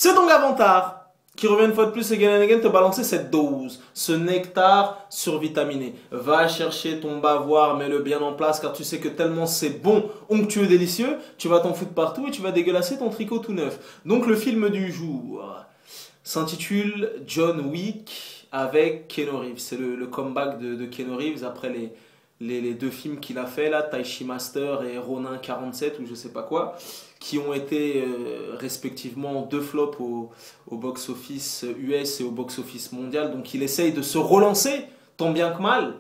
C'est donc Avantar qui revient une fois de plus again and again te balancer cette dose, ce nectar survitaminé. Va chercher ton bavoir, mets-le bien en place car tu sais que tellement c'est bon, onctueux, délicieux, tu vas t'en foutre partout et tu vas dégueulasser ton tricot tout neuf. Donc le film du jour s'intitule John Wick avec Keanu Reeves. C'est le comeback de Keanu Reeves après les deux films qu'il a fait là, Taishi Master et Ronin 47 ou je sais pas quoi, qui ont été respectivement deux flops au box-office US et au box-office mondial. Donc il essaye de se relancer, tant bien que mal.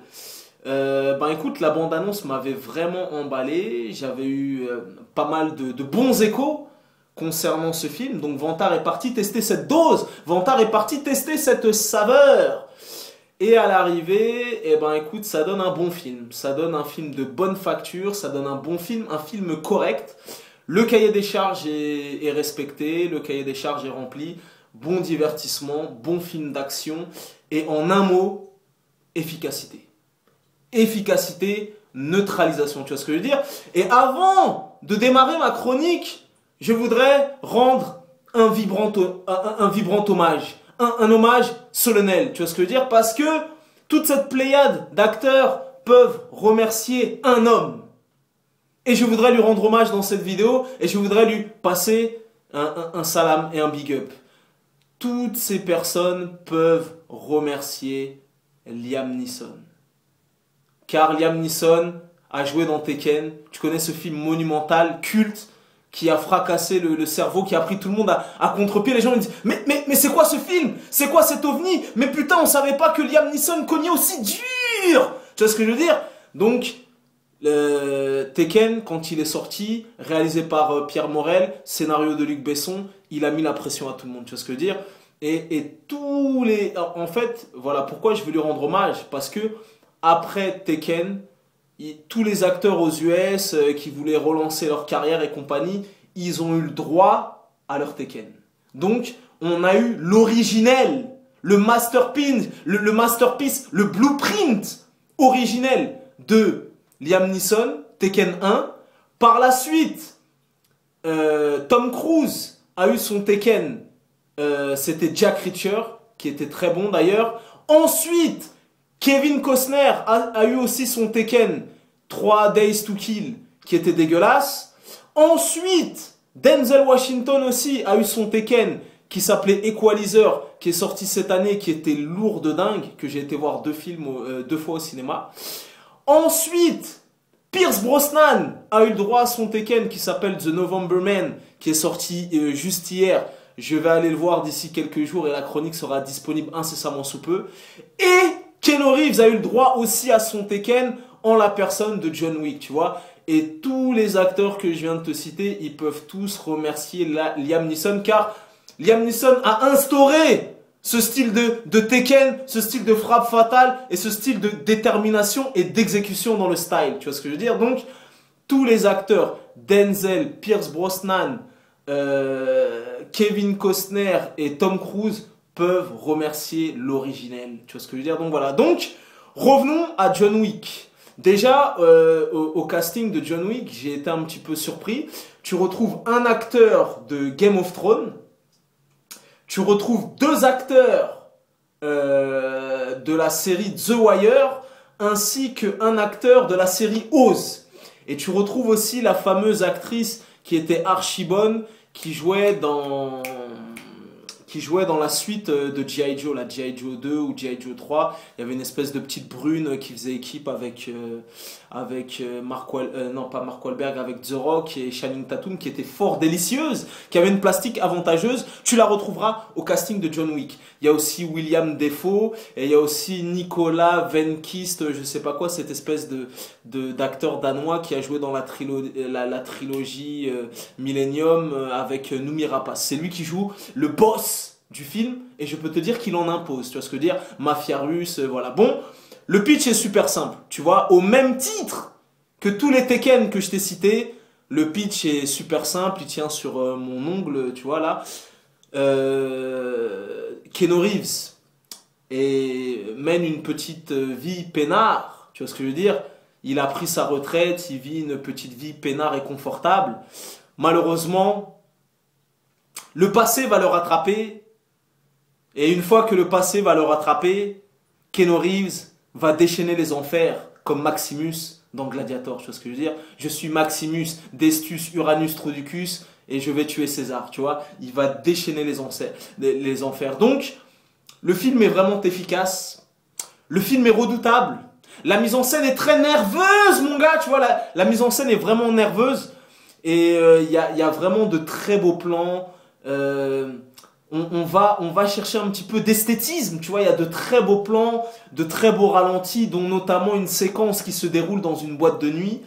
Ben écoute, la bande-annonce m'avait vraiment emballé. J'avais eu pas mal de bons échos concernant ce film. Donc Vantard est parti tester cette dose. Vantard est parti tester cette saveur. Et à l'arrivée, eh ben écoute, ça donne un bon film. Ça donne un film de bonne facture, ça donne un bon film, un film correct. Le cahier des charges est respecté, le cahier des charges est rempli. Bon divertissement, bon film d'action. Et en un mot, efficacité. Efficacité, neutralisation, tu vois ce que je veux dire? Et avant de démarrer ma chronique, je voudrais rendre un vibrant hommage. Un hommage solennel, tu vois ce que je veux dire? Parce que toute cette pléiade d'acteurs peuvent remercier un homme. Et je voudrais lui rendre hommage dans cette vidéo et je voudrais lui passer un salam et un big up. Toutes ces personnes peuvent remercier Liam Neeson. Car Liam Neeson a joué dans Tekken. Tu connais ce film monumental, culte, qui a fracassé le cerveau, qui a pris tout le monde à contre-pied. Les gens me disent mais c'est quoi ce film? C'est quoi cet ovni? Mais putain, on savait pas que Liam Neeson cognait aussi dur. Tu vois ce que je veux dire? Donc, Tekken, quand il est sorti, réalisé par Pierre Morel, scénario de Luc Besson, il a mis la pression à tout le monde. Tu vois ce que je veux dire? Et tous les... En fait, voilà pourquoi je veux lui rendre hommage. Parce que après Tekken, tous les acteurs aux US qui voulaient relancer leur carrière et compagnie, ils ont eu le droit à leur Tekken. Donc, on a eu l'originel, le masterpiece, le blueprint originel de Liam Neeson, Tekken 1. Par la suite, Tom Cruise a eu son Tekken, c'était Jack Reacher, qui était très bon d'ailleurs. Ensuite, Kevin Costner a eu aussi son Tekken 3 Days to Kill qui était dégueulasse. Ensuite, Denzel Washington aussi a eu son Tekken qui s'appelait Equalizer, qui est sorti cette année, qui était lourd de dingue, que j'ai été voir deux fois au cinéma. Ensuite, Pierce Brosnan a eu le droit à son Tekken qui s'appelle The November Man, qui est sorti juste hier. Je vais aller le voir d'ici quelques jours et la chronique sera disponible incessamment sous peu. Et Keanu Reeves a eu le droit aussi à son Tekken en la personne de John Wick, tu vois. Et tous les acteurs que je viens de te citer, ils peuvent tous remercier Liam Neeson, car Liam Neeson a instauré ce style de Tekken, ce style de frappe fatale et ce style de détermination et d'exécution dans le style, tu vois ce que je veux dire. Donc, tous les acteurs, Denzel, Pierce Brosnan, Kevin Costner et Tom Cruise peuvent remercier l'originel, tu vois ce que je veux dire. Donc voilà, donc revenons à John Wick. Déjà, au casting de John Wick, j'ai été un petit peu surpris. Tu retrouves un acteur de Game of Thrones. Tu retrouves deux acteurs de la série The Wire, ainsi qu'un acteur de la série Oz. Et tu retrouves aussi la fameuse actrice qui était archi bonne, qui jouait dans la suite de G.I. Joe, la G.I. Joe 2 ou G.I. Joe 3. Il y avait une espèce de petite brune qui faisait équipe avec Mark Wahlberg, avec The Rock et Channing Tatum, qui était fort délicieuse, qui avait une plastique avantageuse. Tu la retrouveras au casting de John Wick. Il y a aussi William Dafoe et il y a aussi Nicolas Venkist, je sais pas quoi, cette espèce d'acteur danois qui a joué dans la trilogie Millennium avec Noomi Rapace. C'est lui qui joue le boss du film et je peux te dire qu'il en impose, tu vois ce que je veux dire, mafia russe, voilà. Bon, le pitch est super simple, tu vois, au même titre que tous les Tekken que je t'ai cités, le pitch est super simple, il tient sur mon ongle, tu vois là. Keanu Reeves mène une petite vie peinard, tu vois ce que je veux dire, il a pris sa retraite, il vit une petite vie peinard et confortable. Malheureusement, Le passé va le rattraper. Et une fois que le passé va le rattraper, Keanu Reeves va déchaîner les enfers comme Maximus dans Gladiator. Tu vois ce que je veux dire? Je suis Maximus, Destus, Uranus, Troducus et je vais tuer César. Tu vois? Il va déchaîner les enfers. Donc, le film est vraiment efficace. Le film est redoutable. La mise en scène est très nerveuse, mon gars. Tu vois, la mise en scène est vraiment nerveuse. Et il y a vraiment de très beaux plans. On va chercher un petit peu d'esthétisme, tu vois, il y a de très beaux plans, de très beaux ralentis, dont notamment une séquence qui se déroule dans une boîte de nuit.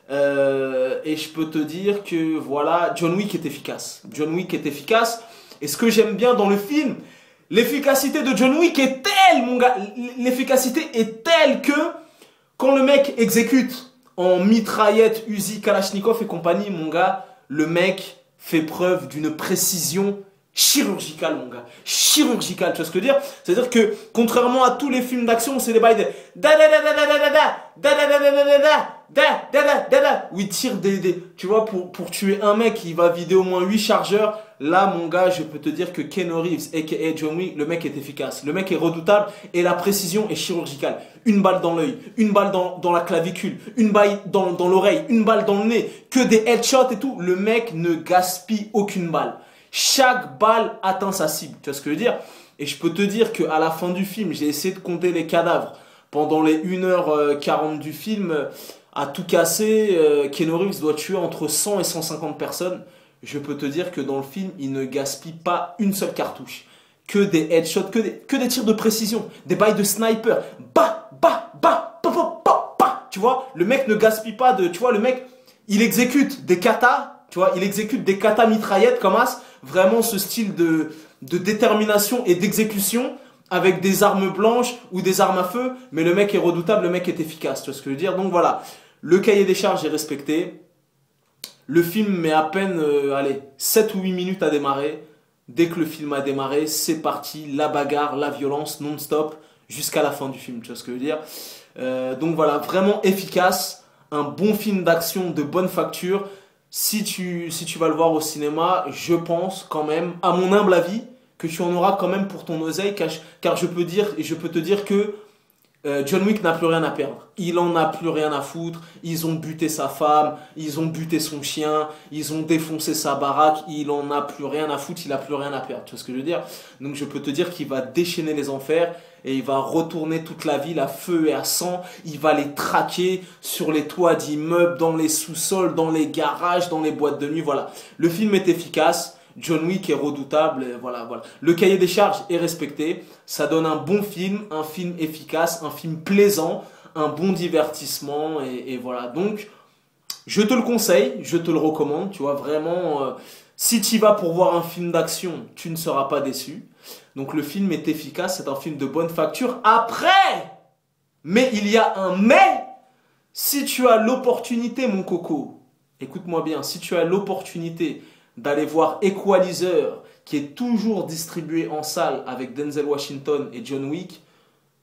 Et je peux te dire que voilà, John Wick est efficace. John Wick est efficace. Et ce que j'aime bien dans le film, l'efficacité de John Wick est telle, mon gars, l'efficacité est telle que quand le mec exécute en mitraillette, Uzi, Kalachnikov et compagnie, mon gars, le mec fait preuve d'une précision chirurgicale, mon gars. Chirurgicale, tu vois ce que je veux dire? C'est-à-dire que, contrairement à tous les films d'action, c'est des bails de où il tire tu vois, pour tuer un mec, il va vider au moins 8 chargeurs. Là, mon gars, je peux te dire que Keanu Reeves, a.k.a. John Wick, le mec est efficace. Le mec est redoutable et la précision est chirurgicale. Une balle dans l'œil, une balle dans la clavicule, une balle dans l'oreille, une balle dans le nez, que des headshots et tout. Le mec ne gaspille aucune balle. Chaque balle atteint sa cible. Tu vois ce que je veux dire? Et je peux te dire qu'à la fin du film, j'ai essayé de compter les cadavres. Pendant les 1h40 du film, à tout casser, Keanu Reeves doit tuer entre 100 et 150 personnes. Je peux te dire que dans le film, il ne gaspille pas une seule cartouche. Que des headshots, que des tirs de précision, des bails de sniper. Bah, bah, bah, bah, bah, bah, bah. Tu vois, le mec ne gaspille pas de... Tu vois, le mec, il exécute des katas. Tu vois, il exécute des katas mitraillettes comme as. Vraiment ce style de détermination et d'exécution avec des armes blanches ou des armes à feu. Mais le mec est redoutable, le mec est efficace. Tu vois ce que je veux dire? Donc voilà, le cahier des charges est respecté. Le film met à peine, allez, 7 ou 8 minutes à démarrer. Dès que le film a démarré, c'est parti. La bagarre, la violence non-stop jusqu'à la fin du film. Tu vois ce que je veux dire? Donc voilà, vraiment efficace. Un bon film d'action de bonne facture. Si tu vas le voir au cinéma, je pense quand même, à mon humble avis, que tu en auras quand même pour ton oseille, car je peux te dire que John Wick n'a plus rien à perdre. Il en a plus rien à foutre. Ils ont buté sa femme, ils ont buté son chien, ils ont défoncé sa baraque. Il en a plus rien à foutre, il a plus rien à perdre. Tu vois ce que je veux dire? Donc je peux te dire qu'il va déchaîner les enfers et il va retourner toute la ville à feu et à sang. Il va les traquer sur les toits d'immeubles, dans les sous-sols, dans les garages, dans les boîtes de nuit. Voilà. Le film est efficace. John Wick est redoutable, voilà. Le cahier des charges est respecté, ça donne un bon film efficace, un film plaisant, un bon divertissement, et voilà. Donc, je te le conseille, je te le recommande, tu vois, vraiment, si tu y vas pour voir un film d'action, tu ne seras pas déçu. Donc, le film est efficace, c'est un film de bonne facture. Après, mais il y a un mais, si tu as l'opportunité, mon coco, écoute-moi bien, si tu as l'opportunité d'aller voir Equalizer, qui est toujours distribué en salle avec Denzel Washington et John Wick,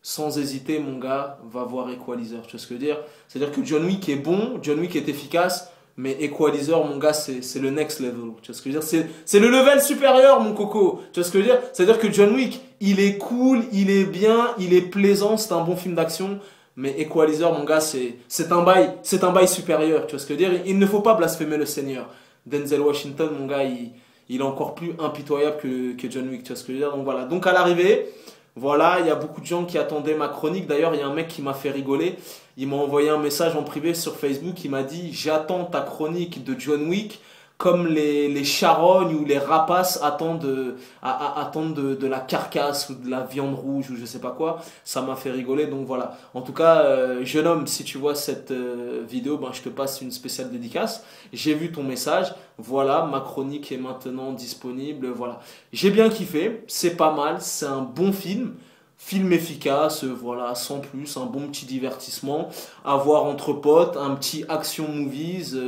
sans hésiter, mon gars, va voir Equalizer. Tu vois ce que je veux dire? C'est-à-dire que John Wick est bon, John Wick est efficace, mais Equalizer, mon gars, c'est le next level. Tu vois ce que je veux dire? C'est le level supérieur, mon coco. Tu vois ce que je veux dire? C'est-à-dire que John Wick, il est cool, il est bien, il est plaisant, c'est un bon film d'action. Mais Equalizer, mon gars, c'est un bail supérieur. Tu vois ce que je veux dire? Il ne faut pas blasphémer le Seigneur. Denzel Washington, mon gars, il est encore plus impitoyable que John Wick, tu vois ce que je veux dire? Donc voilà, donc à l'arrivée, voilà, il y a beaucoup de gens qui attendaient ma chronique. D'ailleurs, il y a un mec qui m'a fait rigoler. Il m'a envoyé un message en privé sur Facebook. Il m'a dit: j'attends ta chronique de John Wick comme les charognes ou les rapaces attendent de la carcasse ou de la viande rouge ou je sais pas quoi. Ça m'a fait rigoler, donc voilà. En tout cas, jeune homme, si tu vois cette vidéo, ben, je te passe une spéciale dédicace. J'ai vu ton message, voilà, ma chronique est maintenant disponible, voilà. J'ai bien kiffé, c'est pas mal, c'est un bon film. Film efficace, voilà, sans plus, un bon petit divertissement, à voir entre potes, un petit action movies,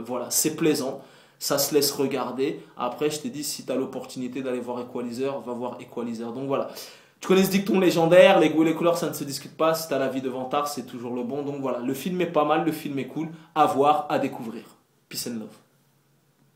voilà, c'est plaisant, ça se laisse regarder. Après, je t'ai dit, si tu as l'opportunité d'aller voir Equalizer, va voir Equalizer. Donc voilà, tu connais ce dicton légendaire, les goûts et les couleurs, ça ne se discute pas, si tu as la vie de vantard, c'est toujours le bon. Donc voilà, le film est pas mal, le film est cool, à voir, à découvrir. Peace and love.